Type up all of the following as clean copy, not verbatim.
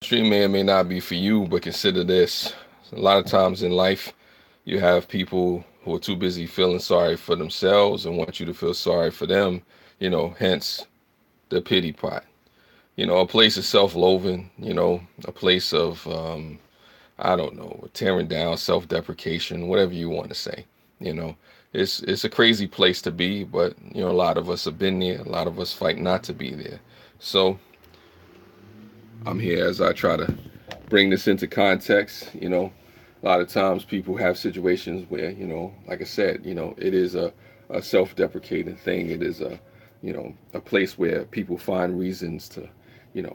Stream may or may not be for you, but consider this. A lot of times in life, you have people who are too busy feeling sorry for themselves and want you to feel sorry for them, hence the pity pot. A place of self-loathing, a place of, I don't know, tearing down, self-deprecation, whatever you want to say. You know, it's a crazy place to be, but, a lot of us have been there. A lot of us fight not to be there. So I'm here as I try to bring this into context. A lot of times people have situations where, like I said, it is a self-deprecating thing. It is a place where people find reasons to,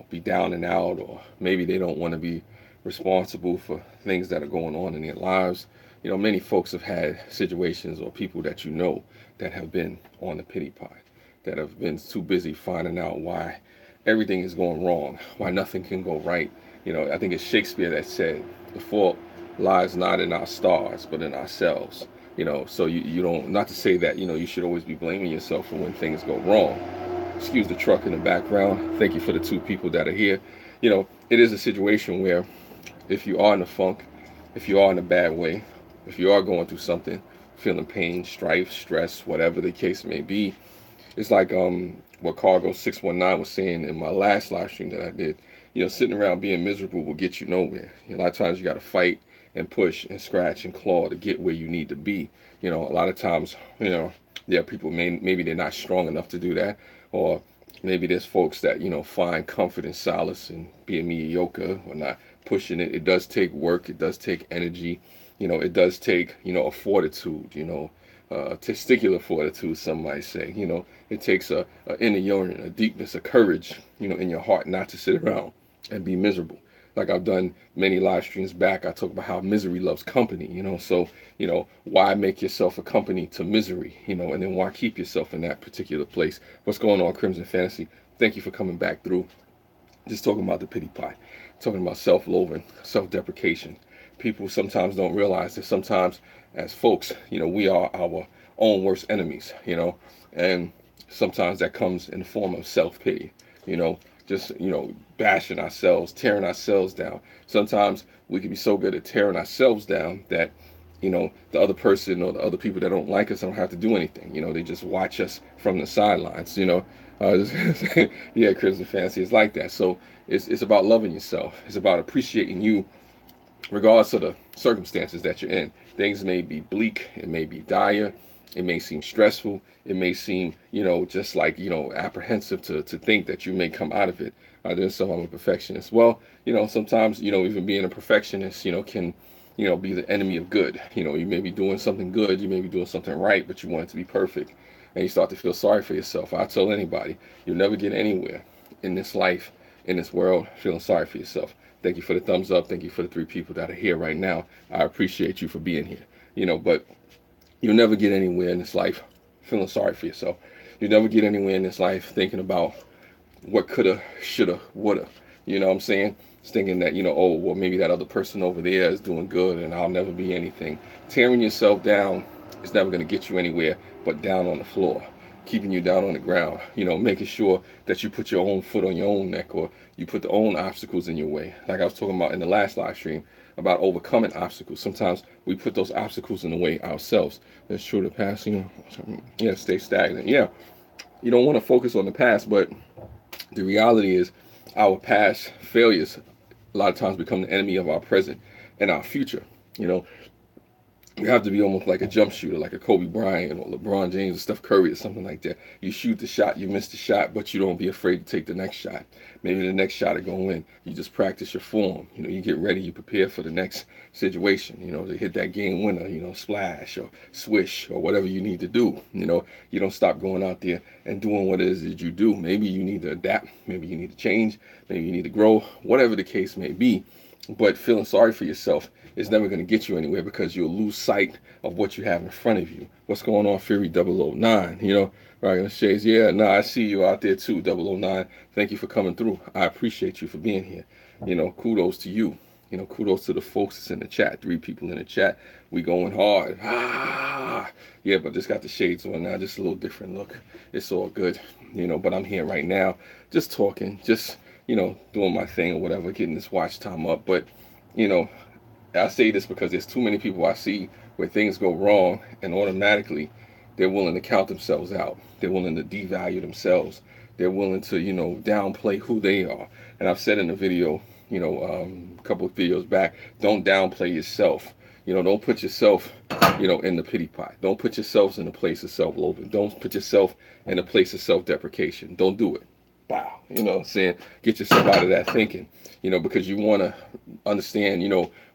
be down and out, or maybe they don't want to be responsible for things that are going on in their lives. Many folks have had situations, or people that that have been on the pity pot, that have been too busy finding out why everything is going wrong, why nothing can go right. I think it's Shakespeare that said, the fault lies not in our stars, but in ourselves. So you don't, not to say that, you should always be blaming yourself for when things go wrong. Excuse the truck in the background. Thank you for the two people that are here. It is a situation where if you are in a funk, if you are in a bad way, if you are going through something, feeling pain, strife, stress, whatever the case may be, it's like what Cargo 619 was saying in my last live stream that I did. Sitting around being miserable will get you nowhere. A lot of times you got to fight and push and scratch and claw to get where you need to be. A lot of times, there are people maybe they're not strong enough to do that, or maybe there's folks that find comfort and solace in being mediocre or not pushing it. It does take work. It does take energy. It does take a fortitude. Testicular fortitude, some might say. It takes a inner yearning, a deepness, a courage, in your heart, not to sit around and be miserable. Like I've done many live streams back, I talk about how misery loves company. So why make yourself a company to misery? And then why keep yourself in that particular place? What's going on, Crimson Fantasy? Thank you for coming back through. Just talking about the pity pot, talking about self-loathing, self-deprecation. People sometimes don't realize that sometimes as folks, we are our own worst enemies, and sometimes that comes in the form of self-pity, just, bashing ourselves, tearing ourselves down. Sometimes we can be so good at tearing ourselves down that, the other person or the other people that don't like us don't have to do anything. They just watch us from the sidelines, yeah, Crimson Fantasy is like that. So it's about loving yourself. It's about appreciating you regardless of the circumstances that you're in. Things may be bleak, it may be dire, it may seem stressful, it may seem, just like, apprehensive to think that you may come out of it. So I'm a perfectionist. Well, sometimes, even being a perfectionist, can, be the enemy of good. You may be doing something good, you may be doing something right, but you want it to be perfect. And you start to feel sorry for yourself. I tell anybody, you'll never get anywhere in this life, in this world, feeling sorry for yourself. Thank you for the thumbs up. Thank you for the three people that are here right now. I appreciate you for being here. But you'll never get anywhere in this life feeling sorry for yourself. You'll never get anywhere in this life thinking about what coulda, shoulda, woulda. You know what I'm saying? It's thinking that, oh, well, maybe that other person over there is doing good and I'll never be anything. Tearing yourself down is never going to get you anywhere but down on the floor, keeping you down on the ground, making sure that you put your own foot on your own neck, or you put the own obstacles in your way. Like I was talking about in the last live stream about overcoming obstacles. Sometimes we put those obstacles in the way ourselves. That's true. The past, yeah, stay stagnant. Yeah, you don't want to focus on the past, but the reality is our past failures a lot of times become the enemy of our present and our future. You know, you have to be almost like a jump shooter, like a Kobe Bryant or LeBron James or Steph Curry or something like that. You shoot the shot, you miss the shot, but you don't be afraid to take the next shot. Maybe the next shot will go in. You just practice your form. You get ready, you prepare for the next situation, to hit that game winner, splash or swish or whatever you need to do. You don't stop going out there and doing what it is that you do. Maybe you need to adapt. Maybe you need to change. Maybe you need to grow, whatever the case may be. But feeling sorry for yourself is never going to get you anywhere, because you'll lose sight of what you have in front of you. What's going on, Fury 009? Right in the shades. Yeah, no, I see you out there too, 009. Thank you for coming through. I appreciate you for being here. Kudos to you. Kudos to the folks that's in the chat. 3 people in the chat. We going hard. Yeah, but just got the shades on now. Just a little different look. It's all good. But I'm here right now, just talking, just doing my thing or whatever, getting this watch time up. But, you know, I say this because there's too many people I see where things go wrong and automatically they're willing to count themselves out. They're willing to devalue themselves. They're willing to, downplay who they are. And I've said in a video, a couple of videos back, don't downplay yourself. Don't put yourself, in the pity pot. Don't put yourselves in a place of self-loathing. Don't put yourself in a place of self-deprecation. Don't do it. Wow. What I'm saying? Get yourself out of that thinking, because you want to understand,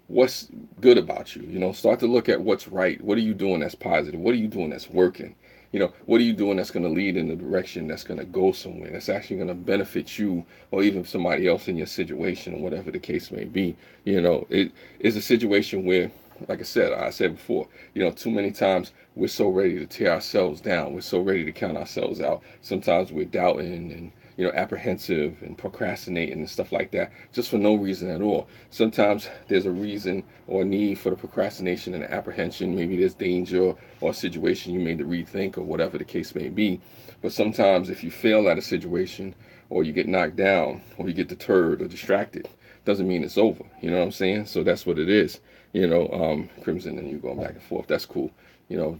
what's good about you. Start to look at what's right. What are you doing that's positive? What are you doing that's working? What are you doing that's going to lead in the direction that's going to go somewhere, that's actually going to benefit you or even somebody else in your situation, or whatever the case may be. It is a situation where, like I said before, too many times we're so ready to tear ourselves down. We're so ready to count ourselves out. Sometimes we're doubting and apprehensive and procrastinating and stuff like that, just for no reason at all. Sometimes there's a reason or a need for the procrastination and the apprehension. Maybe there's danger or a situation you made to rethink or whatever the case may be. But sometimes if you fail at a situation or you get knocked down or you get deterred or distracted, doesn't mean it's over. You know what I'm saying? So that's what it is. Crimson and you going back and forth. That's cool.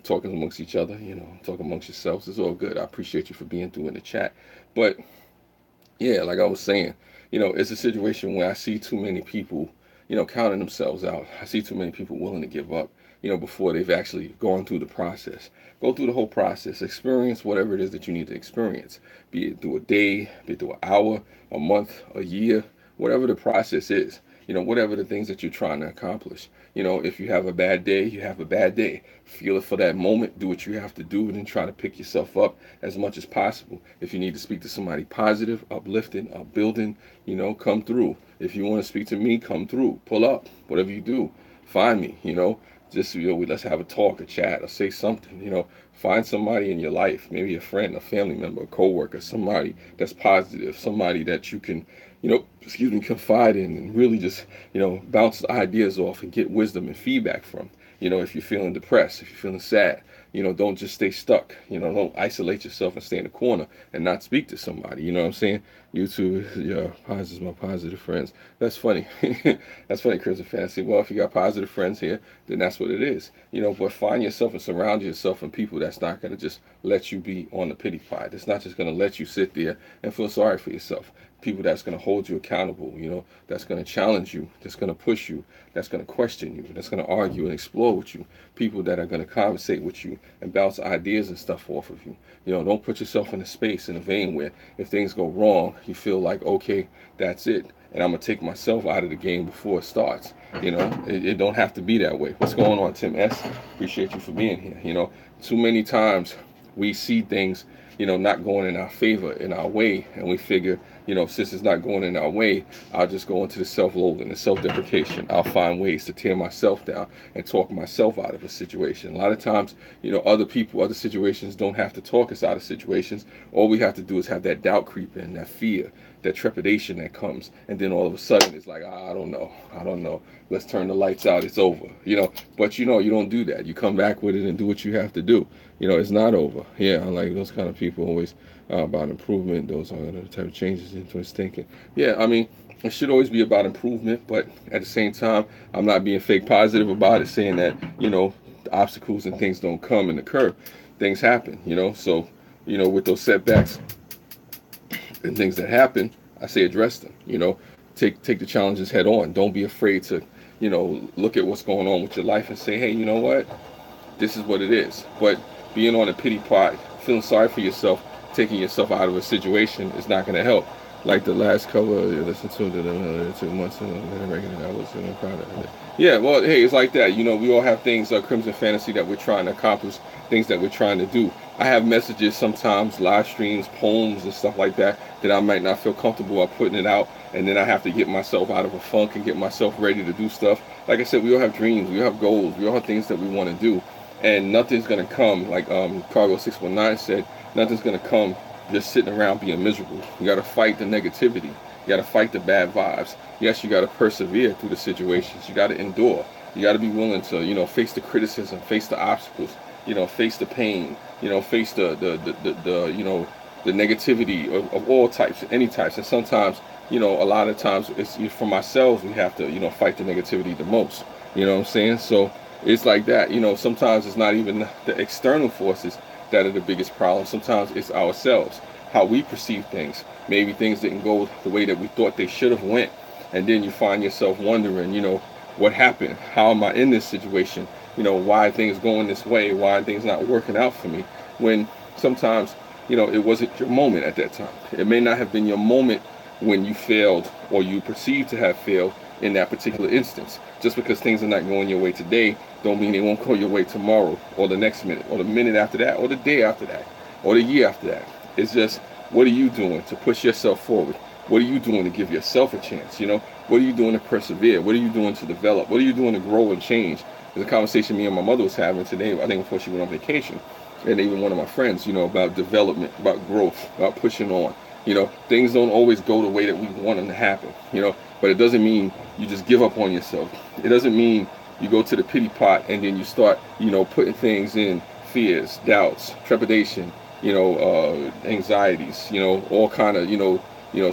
Talking amongst each other, talking amongst yourselves is all good. I appreciate you for being through in the chat. But yeah, like I was saying, it's a situation where I see too many people, counting themselves out. I see too many people willing to give up, before they've actually gone through the process. Go through the whole process, experience whatever it is that you need to experience, be it through a day, be it through an hour, a month, a year, whatever the process is, whatever the things that you're trying to accomplish. If you have a bad day, you have a bad day. Feel it for that moment, do what you have to do, and then try to pick yourself up as much as possible. If you need to speak to somebody positive, uplifting, upbuilding, come through. If you want to speak to me, come through, pull up, whatever you do, find me, just, let's have a talk, a chat, or say something, find somebody in your life, maybe a friend, a family member, a coworker, somebody that's positive, somebody that you can, confide in and really just, bounce ideas off and get wisdom and feedback from. If you're feeling depressed, if you're feeling sad, don't just stay stuck. Don't isolate yourself and stay in the corner and not speak to somebody. You know what I'm saying? YouTube, is my positive friends. That's funny. That's funny, Crimson Fantasy. Well, if you got positive friends here, then that's what it is. But find yourself and surround yourself with people that's not going to just let you be on the pity pot. It's not just going to let you sit there and feel sorry for yourself. People that's going to hold you accountable, that's going to challenge you, that's going to push you, that's going to question you, that's going to argue and explore with you. People that are going to conversate with you and bounce ideas and stuff off of you. Don't put yourself in a space, in a vein where if things go wrong, you feel like, okay, that's it, and I'm going to take myself out of the game before it starts. It don't have to be that way. What's going on, Tim S? Appreciate you for being here. Too many times we see things, not going in our favor, in our way, and we figure, since it's not going in our way, I'll just go into the self-loathing, the self-deprecation. I'll find ways to tear myself down and talk myself out of a situation. A lot of times, other people, other situations don't have to talk us out of situations. All we have to do is have that doubt creep in, that fear, that trepidation that comes, and then all of a sudden it's like, I don't know, let's turn the lights out, it's over. But you don't do that. You come back with it and do what you have to do. It's not over. Yeah, I like those kind of people always about improvement. Those are the type of changes into his thinking. Yeah, I mean, it should always be about improvement, but at the same time, I'm not being fake positive about it, saying that, the obstacles and things don't come and occur. Things happen, so, with those setbacks and things that happen, I say address them, take the challenges head on. Don't be afraid to, look at what's going on with your life and say, hey, you know what? This is what it is. But being on a pity pot, feeling sorry for yourself, taking yourself out of a situation is not going to help. Like the last cover you listened to, the 2 months ago, I was proud of it. Yeah, well, hey, it's like that. We all have things, Crimson Fantasy, that we're trying to accomplish, things that we're trying to do. I have messages sometimes, live streams, poems, and stuff like that I might not feel comfortable about putting it out, and then I have to get myself out of a funk and get myself ready to do stuff. Like I said, we all have dreams, we all have goals, we all have things that we want to do, and nothing's going to come, like Cargo 619 said, nothing's going to come just sitting around being miserable. You got to fight the negativity. You got to fight the bad vibes. Yes, you got to persevere through the situations. You got to endure. You got to be willing to, face the criticism, face the obstacles, face the pain, face the negativity of all types, any types. And sometimes a lot of times it's from ourselves we have to, fight the negativity the most. You know what I'm saying? So it's like that. Sometimes it's not even the external forces that are the biggest problem. Sometimes it's ourselves, how we perceive things. Maybe things didn't go the way that we thought they should have went, and then you find yourself wondering, what happened? How am I in this situation? Why are things going this way? Why are things not working out for me? When sometimes, it wasn't your moment at that time. It may not have been your moment when you failed or you perceived to have failed in that particular instance. Just because things are not going your way today don't mean they won't go your way tomorrow or the next minute or the minute after that or the day after that or the year after that. It's just, what are you doing to push yourself forward? What are you doing to give yourself a chance? What are you doing to persevere? What are you doing to develop? What are you doing to grow and change? There's a conversation me and my mother was having today, I think before she went on vacation, and even one of my friends, about development, about growth, about pushing on. Things don't always go the way that we want them to happen, but it doesn't mean you just give up on yourself. It doesn't mean you go to the pity pot and then you start, putting things in, fears, doubts, trepidation, anxieties, all kind of,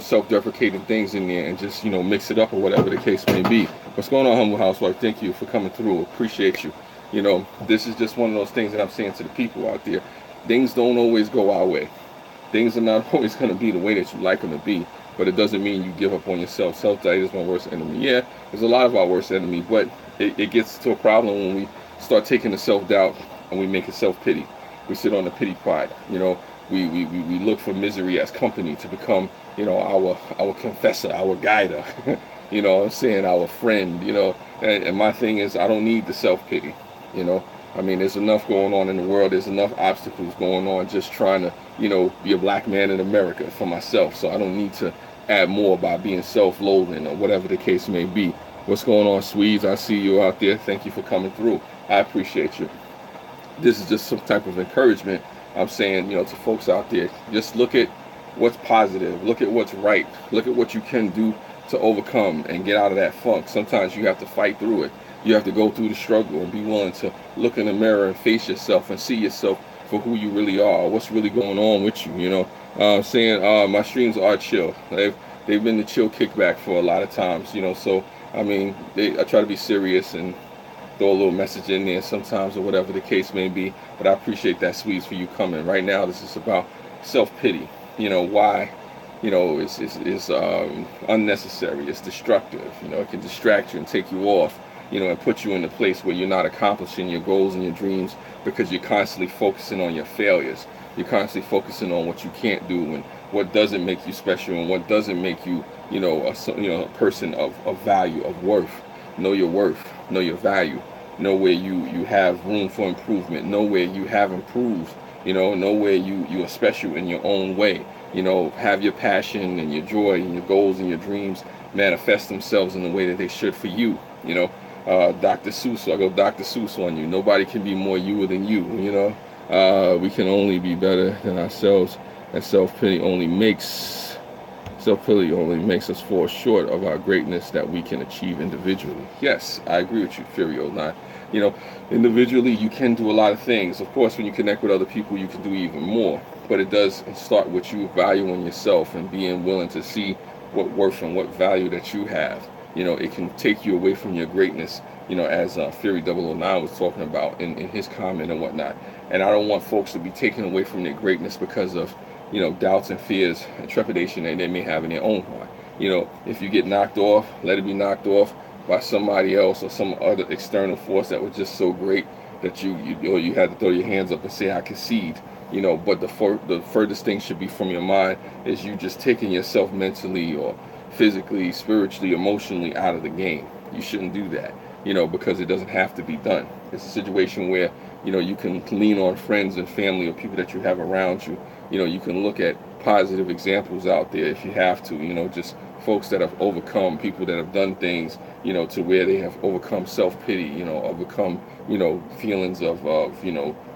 self-deprecating things in there and just, mix it up or whatever the case may be. What's going on, Humble Housewife? Thank you for coming through. Appreciate you. This is just one of those things that I'm saying to the people out there. Things don't always go our way. Things are not always going to be the way that you like them to be, but it doesn't mean you give up on yourself. Self-doubt is my worst enemy. Yeah, there's a lot of our worst enemy, but it gets to a problem when we start taking the self-doubt and we make it self-pity. We sit on the pity pot. We look for misery as company to become, our confessor, our guider. I'm saying, our friend. And my thing is, I don't need the self-pity. There's enough going on in the world. There's enough obstacles going on just trying to, be a black man in America for myself. So I don't need to add more by being self-loathing or whatever the case may be. What's going on, Swedes? I see you out there. Thank you for coming through. I appreciate you. This is just some type of encouragement. I'm saying, to folks out there, just look at what's positive. Look at what's right. Look at what you can do to overcome and get out of that funk. Sometimes you have to fight through it. You have to go through the struggle and be willing to look in the mirror and face yourself and see yourself for who you really are, what's really going on with you. My streams are chill. They've been the chill kickback for a lot of times. So I try to be serious and throw a little message in there sometimes or whatever the case may be. But I appreciate that, Swedes, for you coming. Right now, this is about self-pity. Why? It's unnecessary. It's destructive. It can distract you and take you off. And put you in a place where you're not accomplishing your goals and your dreams because you're constantly focusing on your failures. You're constantly focusing on what you can't do and what doesn't make you special and what doesn't make you, a person of value, of worth. Know your worth. Know your value. Know where you have room for improvement. Know where you have improved. Know where you are special in your own way. Have your passion and your joy and your goals and your dreams manifest themselves in the way that they should for you. Dr. Seuss, I go Dr. Seuss on you. Nobody can be more you than you, we can only be better than ourselves, and self-pity only makes us fall short of our greatness that we can achieve individually. Yes, I agree with you, Furio. Not, individually you can do a lot of things. Of course, when you connect with other people, you can do even more, but it does start with you valuing yourself and being willing to see what worth and what value that you have. It can take you away from your greatness, as Fury 009 was talking about in his comment and whatnot. And I don't want folks to be taken away from their greatness because of, doubts and fears and trepidation that they may have in their own heart. If you get knocked off, let it be knocked off by somebody else or some other external force that was just so great that you had to throw your hands up and say, I concede. But the furthest thing should be from your mind is you just taking yourself mentally or physically, spiritually, emotionally out of the game. You shouldn't do that, because it doesn't have to be done. It's a situation where, you can lean on friends and family or people that you have around you. You can look at positive examples out there if you have to, just folks that have overcome, people that have done things, to where they have overcome self-pity, overcome, feelings of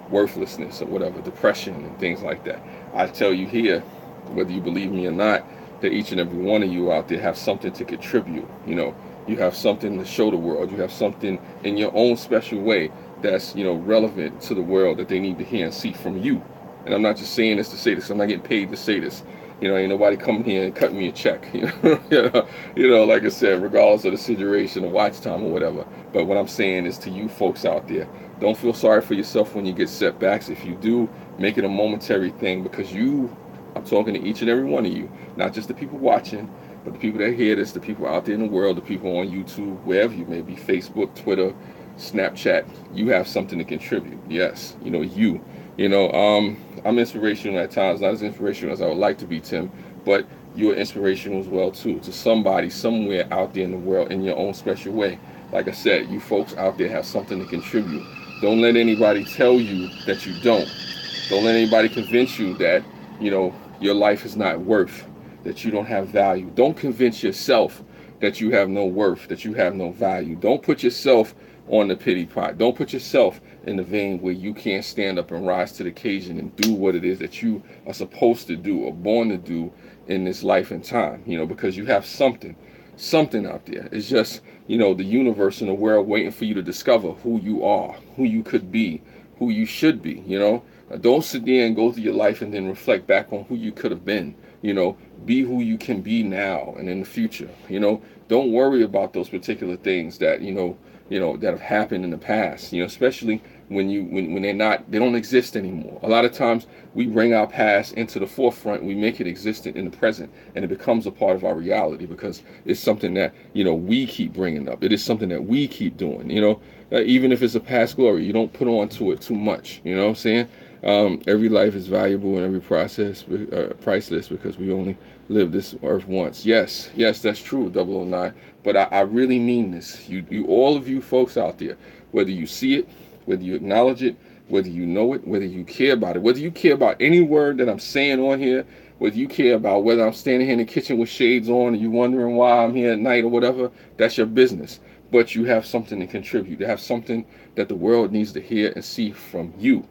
worthlessness or whatever, depression and things like that. I tell you here, whether you believe me or not, that each and every one of you out there have something to contribute. You have something to show the world. You have something in your own special way that's, relevant to the world that they need to hear and see from you. And I'm not just saying this to say this. I'm not getting paid to say this. Ain't nobody coming here and cutting me a check. Like I said, regardless of the situation, the watch time or whatever. But what I'm saying is to you folks out there, don't feel sorry for yourself when you get setbacks. If you do, make it a momentary thing, because I'm talking to each and every one of you, not just the people watching, but the people that hear this, the people out there in the world, the people on YouTube, wherever you may be, Facebook, Twitter, Snapchat. You have something to contribute. Yes, I'm inspirational at times, not as inspirational as I would like to be, Tim, but you're inspirational as well too, to somebody somewhere out there in the world in your own special way. Like I said, you folks out there have something to contribute. Don't let anybody tell you that you don't. Don't let anybody convince you that, your life is not worth, that you don't have value. Don't convince yourself that you have no worth, that you have no value. Don't put yourself on the pity pot. Don't put yourself in the vein where you can't stand up and rise to the occasion and do what it is that you are supposed to do or born to do in this life and time, because you have something out there. It's just, the universe and the world waiting for you to discover who you are, who you could be, who you should be. Don't sit there and go through your life and then reflect back on who you could have been. Be who you can be now and in the future. Don't worry about those particular things that that have happened in the past. Especially when they don't exist anymore. A lot of times we bring our past into the forefront. We make it existent in the present, and it becomes a part of our reality because it's something that we keep bringing up. It is something that we keep doing. Even if it's a past glory, you don't put on to it too much. You know what I'm saying? Every life is valuable and every process priceless, because we only live this earth once. Yes, that's true, 009. But I really mean this. You, all of you folks out there, whether you see it, whether you acknowledge it, whether you know it, whether you care about it, whether you care about any word that I'm saying on here, whether you care about whether I'm standing here in the kitchen with shades on and you're wondering why I'm here at night or whatever, that's your business. But you have something to contribute. You have something that the world needs to hear and see from you.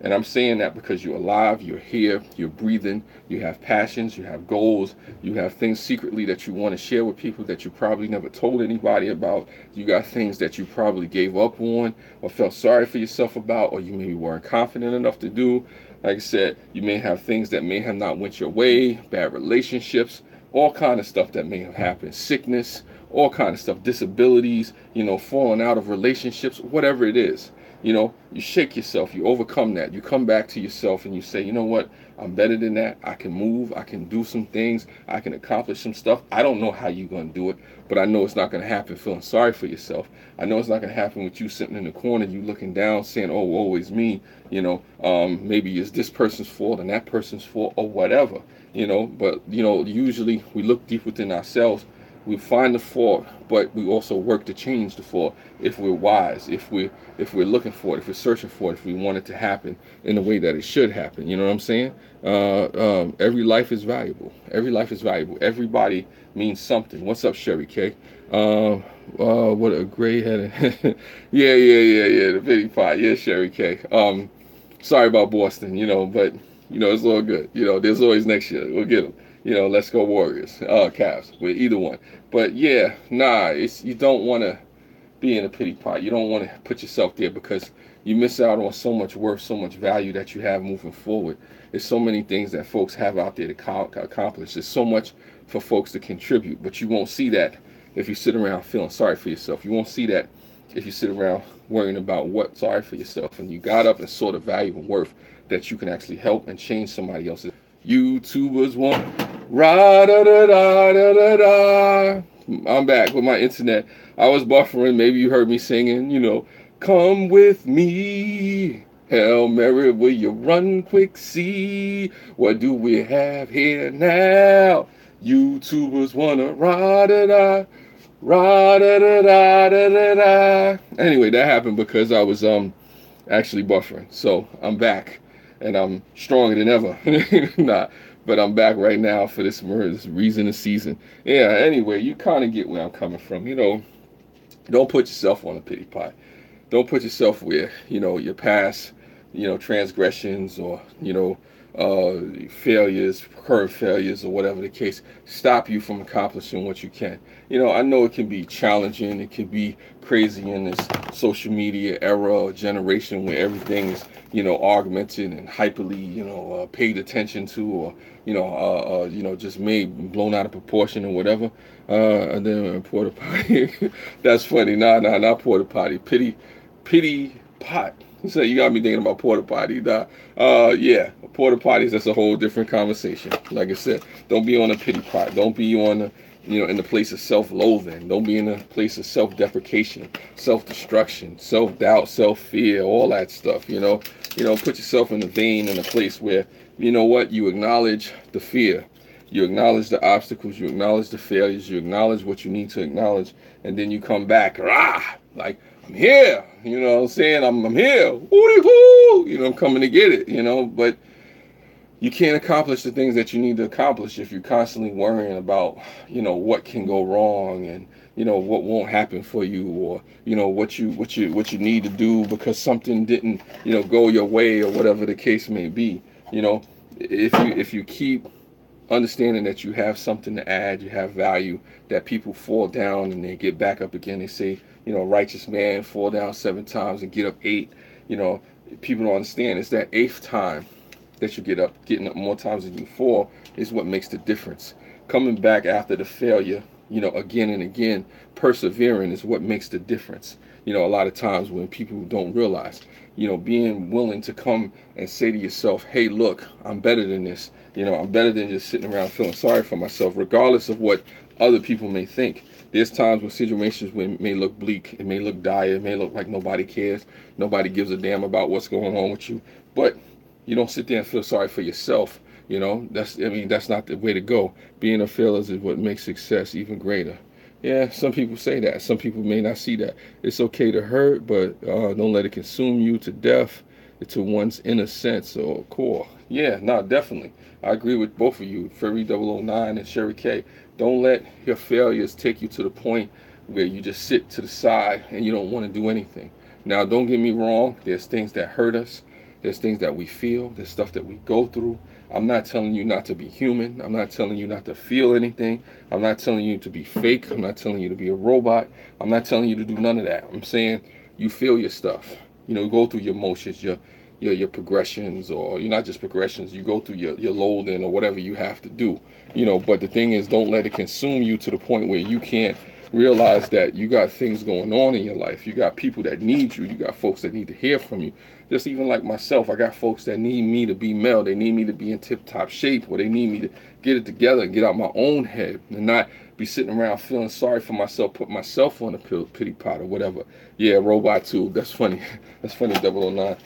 And I'm saying that because you're alive, you're here, you're breathing, you have passions, you have goals, you have things secretly that you want to share with people that you probably never told anybody about. You got things that you probably gave up on or felt sorry for yourself about, or you maybe weren't confident enough to do. Like I said, you may have things that may have not went your way, bad relationships, all kind of stuff that may have happened, sickness, all kind of stuff, disabilities, falling out of relationships, whatever it is. You shake yourself, you overcome that, you come back to yourself and you say, you know what, I'm better than that. I can move, I can do some things, I can accomplish some stuff. I don't know how you're going to do it, but I know it's not going to happen feeling sorry for yourself. I know it's not going to happen with you sitting in the corner, you looking down saying, oh, woe is me, maybe it's this person's fault and that person's fault or whatever, but, usually we look deep within ourselves. We find the fault, but we also work to change the fault if we're wise, if we're looking for it, if we're searching for it, if we want it to happen in the way that it should happen. You know what I'm saying? Every life is valuable. Every life is valuable. Everybody means something. What's up, Sherry K? What a gray headed. Yeah. The pity pot. Yeah, Sherry K. Sorry about Boston, but it's all good. There's always next year. We'll get them. Let's go Warriors, Cavs, with either one. But yeah, you don't want to be in a pity pot. You don't want to put yourself there because you miss out on so much worth, so much value that you have moving forward. There's so many things that folks have out there to accomplish. There's so much for folks to contribute, but you won't see that if you sit around feeling sorry for yourself. You won't see that if you sit around worrying about what's sorry for yourself. And you got up and saw the value and worth that you can actually help and change somebody else's. YouTubers want ra da da da da da da. I'm back with my internet. I was buffering. Maybe you heard me singing, come with me. Hail Mary, will you run quick? See what do we have here now? YouTubers wanna ra da da da da da da. Anyway, that happened because I was actually buffering. So I'm back. And I'm stronger than ever. But I'm back right now for this reason and season. Yeah, anyway, you kind of get where I'm coming from. Don't put yourself on a pity pot. Don't put yourself where, your past, transgressions or, failures, current failures, or whatever the case, stop you from accomplishing what you can. I know it can be challenging, it can be crazy in this social media era or generation where everything is, augmented and hyperly, paid attention to, or just made blown out of proportion or whatever. And then porta potty, that's funny. Nah, not porta potty. Pity pot. So you got me thinking about porta potty. Yeah, porta potties. That's a whole different conversation. Like I said, don't be on a pity pot. Don't be on the, in the place of self-loathing. Don't be in the place of self-deprecation, self-destruction, self-doubt, self-fear, all that stuff. Put yourself in the vein, in a place where, you acknowledge the fear. You acknowledge the obstacles, you acknowledge the failures, you acknowledge what you need to acknowledge, and then you come back, like, I'm here, you know what I'm saying? I'm here, woo-dee-woo, I'm coming to get it, but you can't accomplish the things that you need to accomplish if you're constantly worrying about, what can go wrong, and, what won't happen for you, or, what you need to do because something didn't, go your way, or whatever the case may be. If you keep understanding that you have something to add, you have value, that people fall down and they get back up again. They say, righteous man fall down 7 times and get up 8. People don't understand. It's that 8th time that you get up, getting up more times than you fall, is what makes the difference. Coming back after the failure, again and again, persevering is what makes the difference. A lot of times when people don't realize, being willing to come and say to yourself, hey, look, I'm better than this. I'm better than just sitting around feeling sorry for myself, regardless of what other people may think. There's times when situations may look bleak, it may look dire, it may look like nobody cares, nobody gives a damn about what's going on with you. But you don't sit there and feel sorry for yourself. That's not the way to go. Being a failure is what makes success even greater. Yeah, some people say that. Some people may not see that. It's okay to hurt, but don't let it consume you to death, to one's inner sense or core. Yeah, no, definitely. I agree with both of you, Ferry 009 and Sherry K. Don't let your failures take you to the point where you just sit to the side and you don't want to do anything. Now, don't get me wrong. There's things that hurt us. There's things that we feel. There's stuff that we go through. I'm not telling you not to be human. I'm not telling you not to feel anything. I'm not telling you to be fake. I'm not telling you to be a robot. I'm not telling you to do none of that. I'm saying you feel your stuff. Go through your emotions, your progressions, or you're not just progressions. You go through your loathing or whatever you have to do. But the thing is, don't let it consume you to the point where you can't realize that you got things going on in your life. You got people that need you. You got folks that need to hear from you. Just even like myself, I got folks that need me to be Mel. They need me to be in tip-top shape, or they need me to get it together and get out my own head and not be sitting around feeling sorry for myself, put myself on a pity pot or whatever. Yeah, robot tube. That's funny. That's funny, 009.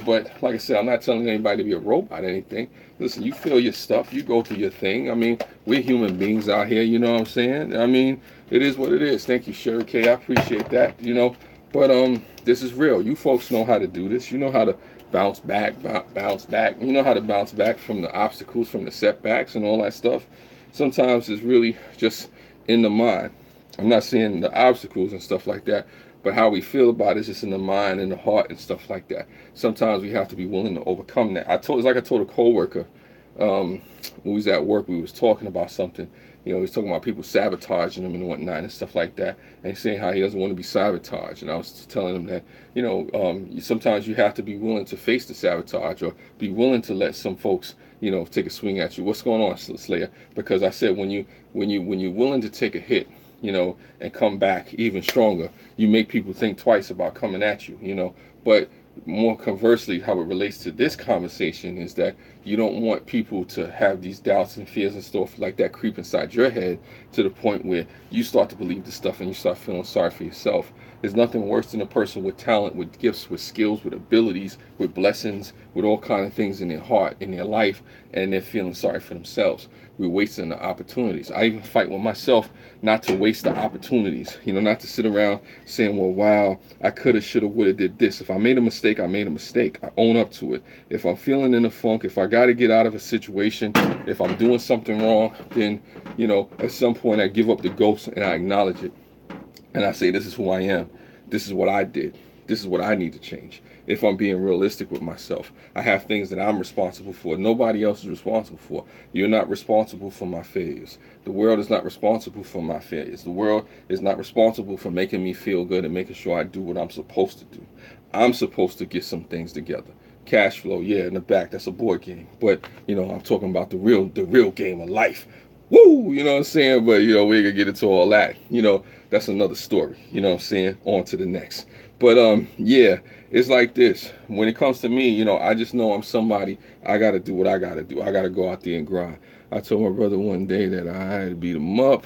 But like I said, I'm not telling anybody to be a robot or anything. Listen, you feel your stuff. You go through your thing. We're human beings out here. You know what I'm saying? It is what it is. Thank you, Sherry K. I appreciate that. But this is real. You folks know how to do this. You know how to bounce back. You know how to bounce back from the obstacles, from the setbacks and all that stuff. Sometimes it's really just in the mind. I'm not saying the obstacles and stuff like that, but how we feel about it is just in the mind and the heart and stuff like that. Sometimes we have to be willing to overcome that. It's like I told a coworker, when we was at work, we was talking about something. He was talking about people sabotaging him and whatnot and stuff like that, and he's saying how he doesn't want to be sabotaged. And I was telling him that, sometimes you have to be willing to face the sabotage, or be willing to let some folks, take a swing at you. What's going on, Slayer? Because I said when you're willing to take a hit, and come back even stronger, you make people think twice about coming at you. But more conversely, how it relates to this conversation is that you don't want people to have these doubts and fears and stuff like that creep inside your head to the point where you start to believe this stuff and you start feeling sorry for yourself. There's nothing worse than a person with talent, with gifts, with skills, with abilities, with blessings, with all kinds of things in their heart, in their life, and they're feeling sorry for themselves. We're wasting the opportunities. I even fight with myself not to waste the opportunities, not to sit around saying, well, wow, I coulda, shoulda, woulda did this. If I made a mistake, I made a mistake. I own up to it. If I'm feeling in a funk, if I got to get out of a situation, if I'm doing something wrong, then, at some point I give up the ghost and I acknowledge it. And I say, this is who I am. This is what I did. This is what I need to change. If I'm being realistic with myself, I have things that I'm responsible for. Nobody else is responsible for. You're not responsible for my failures. The world is not responsible for my failures. The world is not responsible for making me feel good and making sure I do what I'm supposed to do. I'm supposed to get some things together. Cash flow, yeah, in the back, that's a board game. But I'm talking about the real game of life. Woo, you know what I'm saying? But we ain't gonna get into all that. That's another story. You know what I'm saying? On to the next. But yeah, it's like this. When it comes to me, I just know I'm somebody. I gotta do what I gotta do. I gotta go out there and grind. I told my brother one day that I had to beat him up,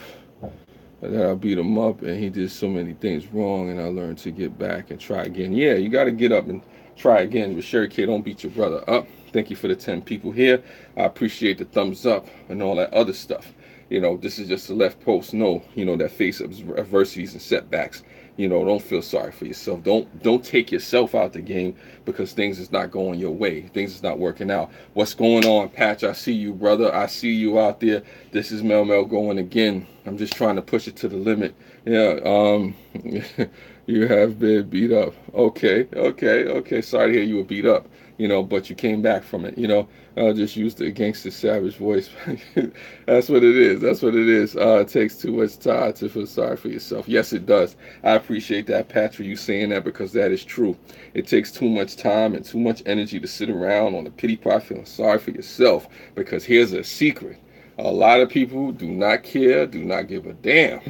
and he did so many things wrong, and I learned to get back and try again. Yeah, you got to get up and try again. But Sherry K, don't beat your brother up. Thank you for the 10 people here. I appreciate the thumbs up and all that other stuff. This is just a left post. No, that face adversities and setbacks. Don't feel sorry for yourself. Don't take yourself out the game because things is not going your way. Things is not working out. What's going on, Patch? I see you, brother. I see you out there. This is Mel going again. I'm just trying to push it to the limit. Yeah. You have been beat up. Okay. Sorry to hear you were beat up. But you came back from it. I'll just use the gangster savage voice. That's what it is. It takes too much time to feel sorry for yourself. Yes, it does. I appreciate that, Pat, for you saying that because that is true. It takes too much time and too much energy to sit around on a pity party feeling sorry for yourself because here's a secret. A lot of people do not care, do not give a damn.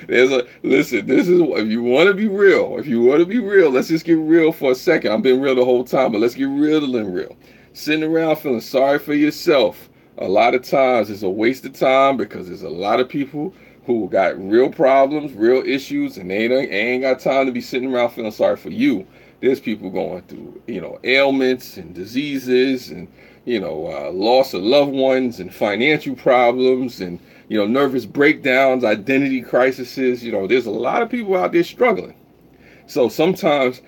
Listen, this is, if you want to be real, let's just get real for a second. I've been real the whole time, but let's get real and real. Sitting around feeling sorry for yourself, a lot of times it's a waste of time because there's a lot of people who got real problems, real issues, and they ain't got time to be sitting around feeling sorry for you. There's people going through, ailments and diseases and loss of loved ones and financial problems and, nervous breakdowns, identity crises. There's a lot of people out there struggling. So sometimes,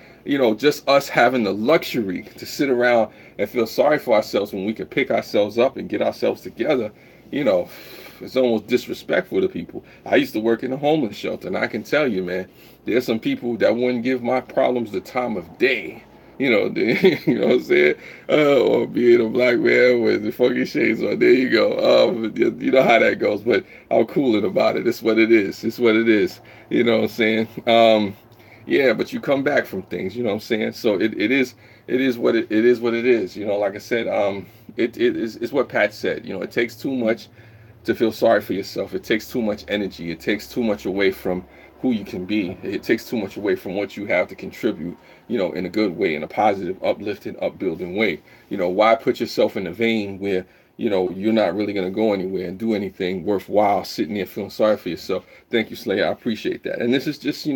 just us having the luxury to sit around and feel sorry for ourselves when we can pick ourselves up and get ourselves together, it's almost disrespectful to people. I used to work in a homeless shelter, and I can tell you, man, there's some people that wouldn't give my problems the time of day. You know what I'm saying? Or being a black man with the funky shades on. There you go. You know how that goes, but I'm cooling about it. It's what it is. You know what I'm saying? Yeah, but you come back from things. You know what I'm saying? So it is what it is. Like I said, it's what Pat said. It takes too much to feel sorry for yourself. It takes too much energy. It takes too much away from who you can be. It takes too much away from what you have to contribute, in a good way, in a positive, uplifting, upbuilding way. Why put yourself in a vein where, you're not really going to go anywhere and do anything worthwhile sitting there feeling sorry for yourself? Thank you, Slayer. I appreciate that. And this is just,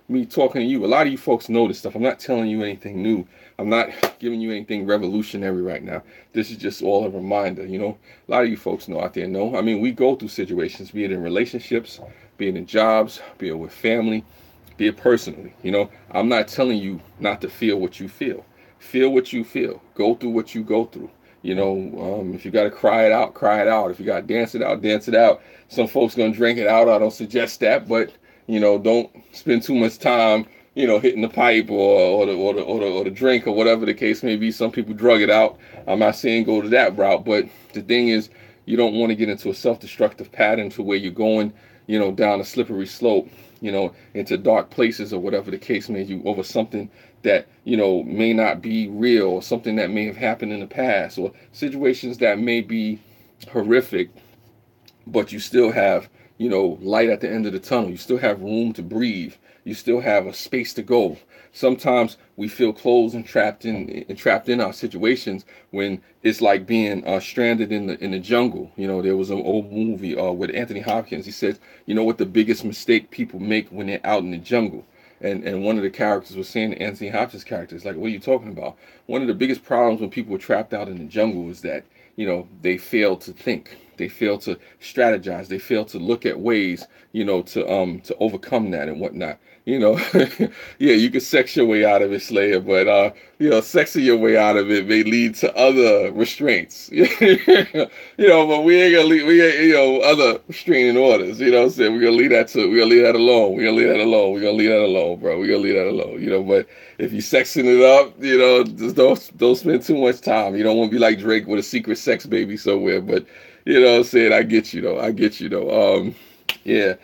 me talking to you. A lot of you folks know this stuff. I'm not telling you anything new. I'm not giving you anything revolutionary right now. This is just all a reminder, A lot of you folks know out there know. I mean, we go through situations, be it in relationships, be it in jobs, be it with family, be it personally. I'm not telling you not to feel what you feel. Feel what you feel. Go through what you go through. If you got to cry it out, cry it out. If you got to dance it out, dance it out. Some folks going to drink it out. I don't suggest that, but, don't spend too much time, hitting the pipe or the drink or whatever the case may be. Some people drug it out. I'm not saying go to that route, but the thing is, you don't want to get into a self-destructive pattern to where you're going, down a slippery slope, into dark places or whatever the case may be over something that, may not be real or something that may have happened in the past or situations that may be horrific, but you still have, light at the end of the tunnel. You still have room to breathe. You still have a space to go. Sometimes we feel closed and trapped in our situations when it's like being stranded in the jungle. There was an old movie with Anthony Hopkins. He said, what the biggest mistake people make when they're out in the jungle. And one of the characters was saying, Anthony Hopkins' character is like, what are you talking about? One of the biggest problems when people are trapped out in the jungle is that, they fail to think. They fail to strategize. They fail to look at ways, to overcome that and whatnot. You know, yeah, you can sex your way out of it, Slayer, but sexing your way out of it may lead to other restraints. But we ain't gonna leave, we ain't, other restraining orders. You know what I'm saying? We're gonna leave that alone. We're gonna leave that alone. We're gonna leave that alone, bro. We're gonna leave that alone. But if you sexing it up, just don't spend too much time. You don't want to be like Drake with a secret sex baby somewhere. But you know what I'm saying? I get you though. I get you though. Yeah.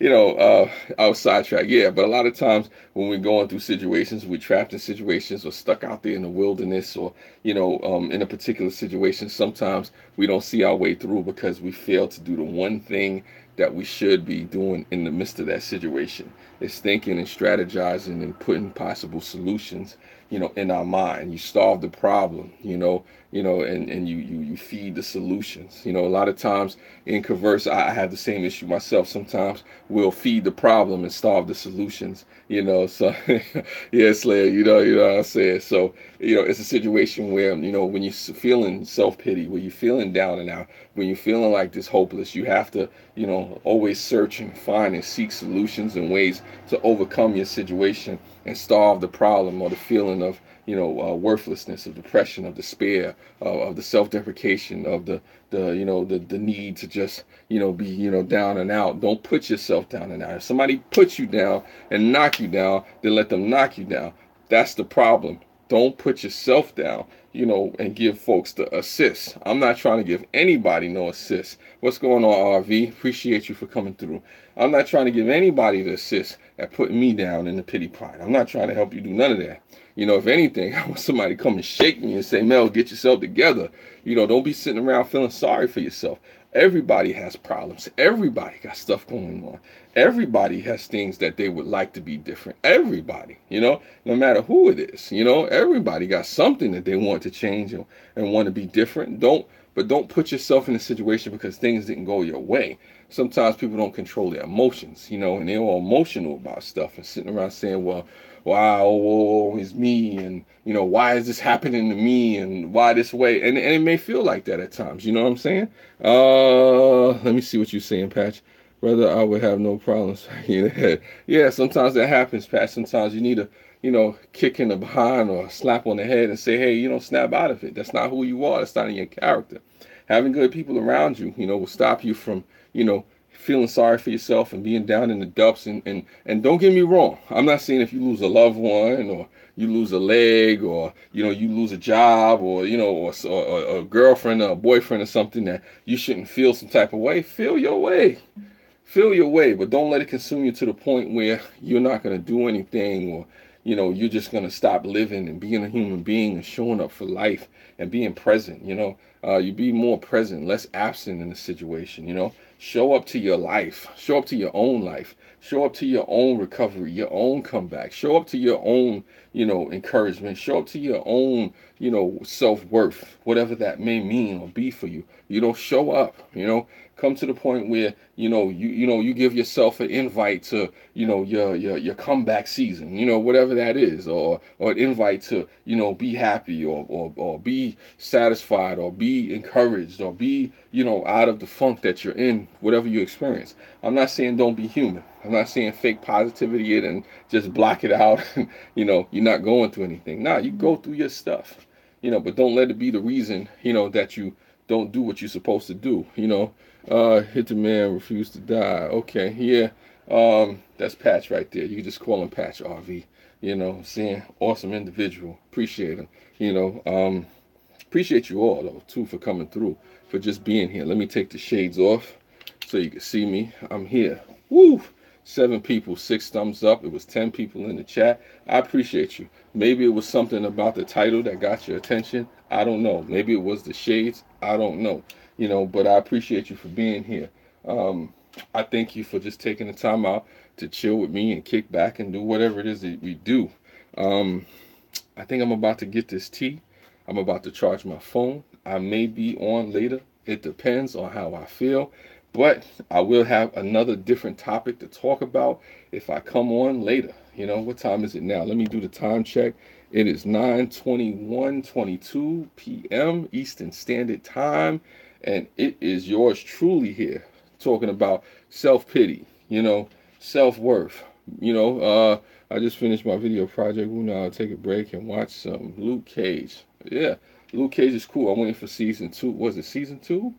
I was sidetracked. Yeah, but a lot of times when we're going through situations, we're trapped in situations or stuck out there in the wilderness or, in a particular situation, sometimes we don't see our way through because we fail to do the one thing that we should be doing in the midst of that situation. It's thinking and strategizing and putting possible solutions, in our mind. You solve the problem, and you feed the solutions. A lot of times in converse, I have the same issue myself. Sometimes we'll feed the problem and solve the solutions, so yeah, Slayer, you know what I'm saying. So, it's a situation where, when you're feeling self-pity, when you're feeling down and out, when you're feeling like this hopeless, you have to, always search and find and seek solutions and ways to overcome your situation and solve the problem or the feeling of, worthlessness, of depression, of despair, of the self-deprecation, of the need to just, be, down and out. Don't put yourself down and out. If somebody puts you down and knock you down, then let them knock you down. That's the problem. Don't put yourself down, and give folks the assist. I'm not trying to give anybody no assist. What's going on, RV? Appreciate you for coming through. I'm not trying to give anybody the assist at putting me down in the pity pot. I'm not trying to help you do none of that. If anything, I want somebody to come and shake me and say, Mel, get yourself together. Don't be sitting around feeling sorry for yourself. Everybody has problems. Everybody got stuff going on. Everybody has things that they would like to be different. Everybody, no matter who it is, everybody got something that they want to change and want to be different. Don't put yourself in a situation because things didn't go your way. Sometimes people don't control their emotions, and they're all emotional about stuff and sitting around saying, well, wow, oh, it's me, and why is this happening to me, and why this way, and it may feel like that at times. You know what I'm saying? Let me see what you're saying, Patch. Brother, I would have no problems. Yeah, sometimes that happens, Patch. Sometimes you need a kick in the behind or a slap on the head and say, hey, snap out of it. That's not who you are. That's not in your character. Having good people around you, will stop you from, feeling sorry for yourself and being down in the dumps. And don't get me wrong. I'm not saying if you lose a loved one or you lose a leg or, you lose a job or, or a girlfriend or a boyfriend or something that you shouldn't feel some type of way. Feel your way. Feel your way, but don't let it consume you to the point where you're not going to do anything or, you're just going to stop living and being a human being and showing up for life and being present, you be more present, less absent in the situation, show up to your life, show up to your own life, show up to your own recovery, your own comeback, show up to your own, encouragement, show up to your own, self-worth, whatever that may mean or be for you. Show up, come to the point where you give yourself an invite to your comeback season, whatever that is, or an invite to be happy or be satisfied or be encouraged or be out of the funk that you're in, whatever you experience. I'm not saying don't be human. I'm not saying fake positivity it and just block it out and you're not going through anything. Nah, you go through your stuff, but don't let it be the reason that you don't do what you're supposed to do. Hit the man, refuse to die. Okay, yeah. That's Patch right there. You can just call him Patch, RV. Saying awesome individual. Appreciate him. Appreciate you all though too for coming through, for just being here. Let me take the shades off so you can see me. I'm here. Woo! 7 people, 6 thumbs up. It was 10 people in the chat. I appreciate you. Maybe it was something about the title that got your attention. I don't know. Maybe it was the shades. I don't know. But I appreciate you for being here. I thank you for just taking the time out to chill with me and kick back and do whatever it is that we do. I think I'm about to get this tea. I'm about to charge my phone. I may be on later. It depends on how I feel. But I will have another different topic to talk about if I come on later. What time is it now? Let me do the time check. It is 9:21:22 p.m. Eastern Standard Time. And it is yours truly here, talking about self-pity, self-worth. I just finished my video project. We'll now take a break and watch some Luke Cage. Yeah, Luke Cage is cool. I'm waiting for season 2. Was it season 2?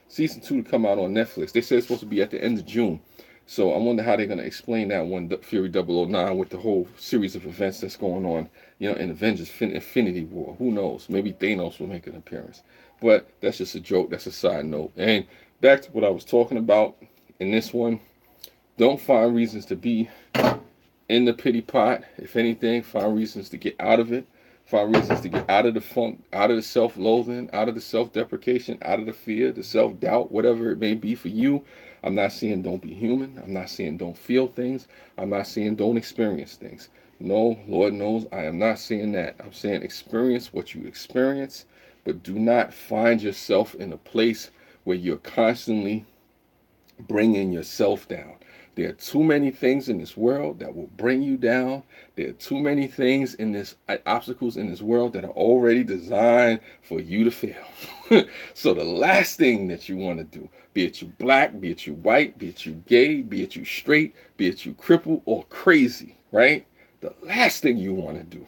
Season 2 to come out on Netflix. They said it's supposed to be at the end of June. So I wonder how they're going to explain that one, Fury 009, with the whole series of events that's going on, in Avengers Infinity War. Who knows? Maybe Thanos will make an appearance. But that's just a joke. That's a side note. And back to what I was talking about in this one. Don't find reasons to be in the pity pot. If anything, find reasons to get out of it. Find reasons to get out of the funk, out of the self-loathing, out of the self-deprecation, out of the fear, the self-doubt, whatever it may be for you. I'm not saying don't be human. I'm not saying don't feel things. I'm not saying don't experience things. No, Lord knows I am not saying that. I'm saying experience what you experience, but do not find yourself in a place where you're constantly bringing yourself down. There are too many things in this world that will bring you down. There are too many things in this obstacles in this world that are already designed for you to fail. So the last thing that you want to do, be it you black, be it you white, be it you gay, be it you straight, be it you crippled or crazy, right? The last thing you want to do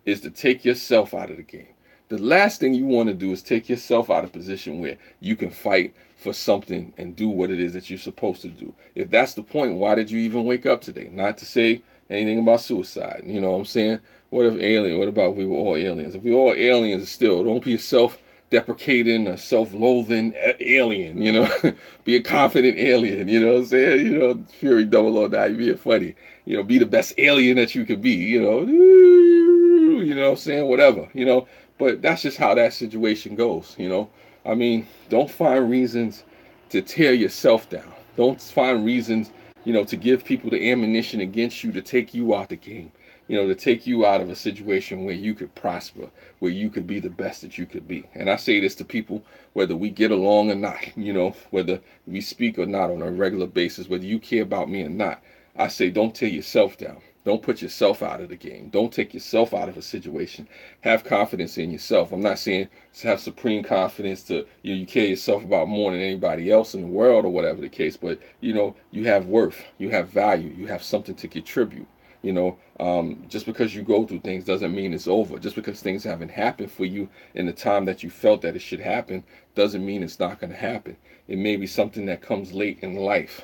is to take yourself out of the game. The last thing you want to do is take yourself out of a position where you can fight for something and do what it is that you're supposed to do. If that's the point, why did you even wake up today? Not to say anything about suicide. You know what I'm saying? What if alien? What about we were all aliens? If we were all aliens still, don't be a self-deprecating or self-loathing alien, Be a confident alien, you know what I'm saying? Fury 009, being funny. Be the best alien that you could be, you know what I'm saying? Whatever, But that's just how that situation goes, I mean, don't find reasons to tear yourself down. Don't find reasons, to give people the ammunition against you to take you out the game, to take you out of a situation where you could prosper, where you could be the best that you could be. And I say this to people, whether we get along or not, whether we speak or not on a regular basis, whether you care about me or not. I say, don't tear yourself down. Don't put yourself out of the game. Don't take yourself out of a situation. Have confidence in yourself. I'm not saying to have supreme confidence to, you care yourself about more than anybody else in the world or whatever the case, but, you have worth, you have value, you have something to contribute. Just because you go through things doesn't mean it's over. Just because things haven't happened for you in the time that you felt that it should happen doesn't mean it's not going to happen. It may be something that comes late in life,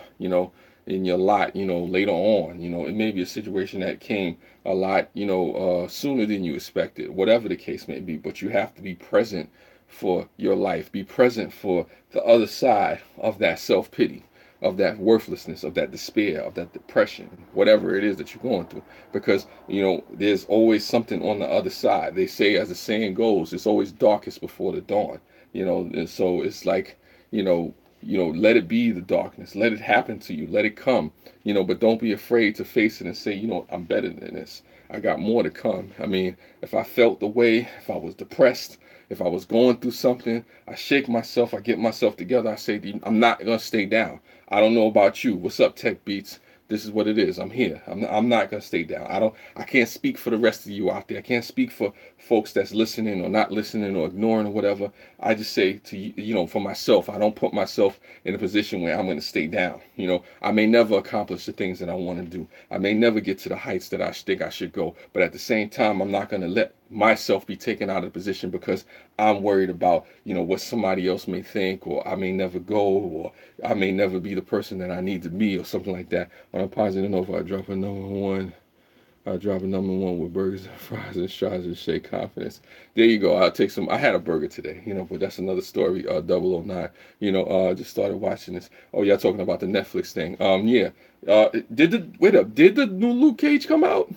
in your lot, later on, it may be a situation that came a lot, sooner than you expected, whatever the case may be, but you have to be present for your life, be present for the other side of that self-pity, of that worthlessness, of that despair, of that depression, whatever it is that you're going through, because, there's always something on the other side. They say, as the saying goes, it's always darkest before the dawn, and so it's like, let it be the darkness. Let it happen to you. Let it come. But don't be afraid to face it and say, I'm better than this. I got more to come. I mean, if I felt the way, if I was depressed, if I was going through something, I shake myself, I get myself together. I say, I'm not going to stay down. I don't know about you. What's up, Tech Beats? This is what it is. I'm here. I'm not going to stay down. I can't speak for the rest of you out there. I can't speak for folks that's listening or not listening or ignoring or whatever. I just say to you, for myself, I don't put myself in a position where I'm going to stay down. I may never accomplish the things that I want to do. I may never get to the heights that I think I should go. But at the same time, I'm not going to let myself be taken out of the position because I'm worried about, what somebody else may think, or I may never go, or I may never be the person that I need to be, or something like that. On a positive note, if I drop a number one, with burgers and fries and straws and shake confidence. There you go. I'll take some. I had a burger today, but that's another story. 009. Just started watching this. Oh, y'all talking about the Netflix thing. Yeah. Did the new Luke Cage come out?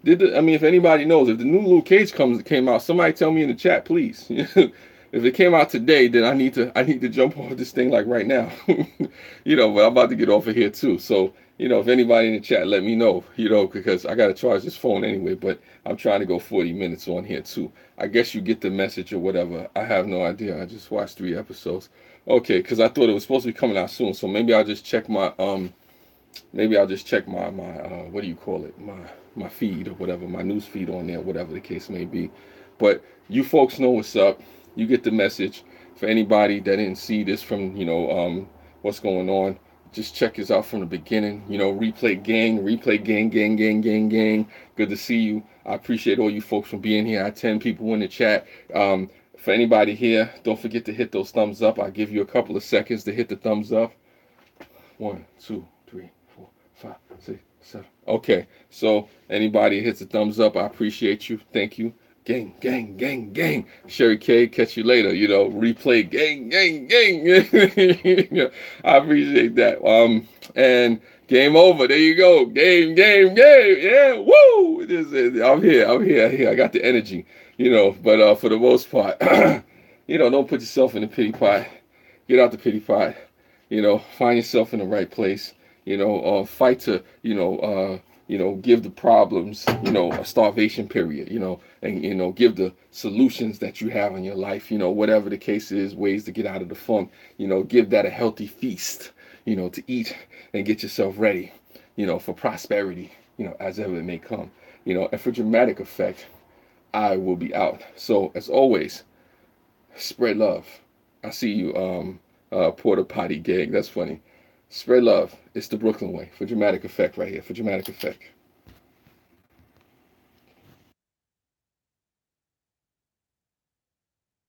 If anybody knows, if the new Luke Cage came out, somebody tell me in the chat, please. If it came out today, then I need to jump off this thing like right now. But I'm about to get off of here too. So, if anybody in the chat, let me know, because I got to charge this phone anyway, but I'm trying to go 40 minutes on here too. I guess you get the message or whatever. I have no idea. I just watched 3 episodes. Okay, because I thought it was supposed to be coming out soon. So maybe I'll just check my what do you call it? My feed or whatever, my news feed on there, whatever the case may be. But you folks know what's up. You get the message. For anybody that didn't see this from, what's going on, just check us out from the beginning. Replay gang. Good to see you. I appreciate all you folks for being here. I had 10 people in the chat. For anybody here, don't forget to hit those thumbs up. I'll give you a couple of seconds to hit the thumbs up. 1, 2, 3, 4, 5, 6, 7. Okay, so anybody hits a thumbs up, I appreciate you. Thank you. Gang. Sherry K, catch you later. Replay gang. Yeah, I appreciate that. And game over. There you go. Game. Yeah, woo! I'm here. I got the energy. But for the most part, don't put yourself in the pity pot. Get out the pity pot. Find yourself in the right place. Fight to, give the problems, a starvation period, and, give the solutions that you have in your life, whatever the case is, ways to get out of the funk, give that a healthy feast, to eat and get yourself ready, for prosperity, as ever it may come, and for dramatic effect, I will be out. So as always, spread love. I see you, poty gang. That's funny. Spread love. It's the Brooklyn way. For dramatic effect right here. For dramatic effect.